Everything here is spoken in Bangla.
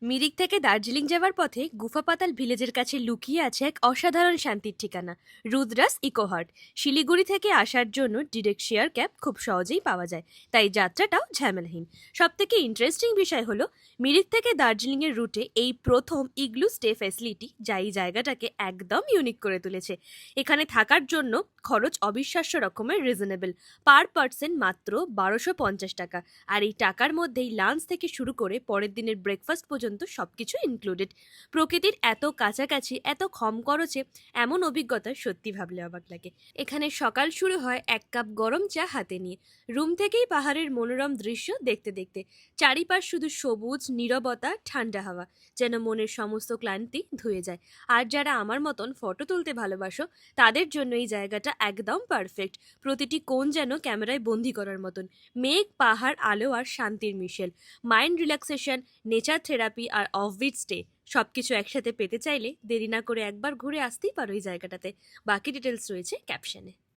মিরিক থেকে দার্জিলিং যাওয়ার পথে গুফাপাতাল ভিলেজের কাছে লুকিয়ে আছে এক অসাধারণ শান্তির ঠিকানা, রুদ্রাস ইকোহার্ট। শিলিগুড়ি থেকে আসার জন্য ডিরেক্ট শেয়ার ক্যাব খুব সহজেই পাওয়া যায়, তাই যাত্রাটাও ঝামেলাহীন। সব থেকে ইন্টারেস্টিং বিষয় হলো মিরিক থেকে দার্জিলিংয়ের রুটে এই প্রথম ইগলু স্টে ফ্যাসিলিটি, যা এই জায়গাটাকে একদম ইউনিক করে তুলেছে। এখানে থাকার জন্য খরচ অবিশ্বাস্য রকমের রিজনেবল, পার পার্সন মাত্র 1250 টাকা। আর এই টাকার মধ্যেই লাঞ্চ থেকে শুরু করে পরের দিনের ব্রেকফাস্ট পর্যন্ত সবকিছু ইনক্লুডেড। প্রকৃতির এত কাছাকাছি, এত কম খরচে এমন অভিজ্ঞতা সত্যি ভাবলে অবাক লাগে। এখানে সকাল শুরু হয় এক কাপ গরম চা হাতে নিয়ে, রুম থেকেই পাহাড়ের মনোরম দৃশ্য দেখতে দেখতে। চারিপাশ শুধু সবুজ, নীরবতা, ঠান্ডা হাওয়া, যেন মনের সমস্ত ক্লান্তি ধুয়ে যায়। আর যারা আমার মতন ফটো তুলতে ভালোবাসো, তাদের জন্য এই জায়গাটা একদম পারফেক্ট। প্রতিটি কোণ যেন ক্যামেরায় বন্দি করার মতন। মেঘ, পাহাড়, আলো আর শান্তির মিশেল। মাইন্ড রিল্যাক্সেশন, নেচার থেরাপি আর অফবিট স্টে, সবকিছু একসাথে পেতে চাইলে দেরি না করে একবার ঘুরে আসতেই পারো এই জায়গাটাতে। বাকি ডিটেলস রয়েছে ক্যাপশনে।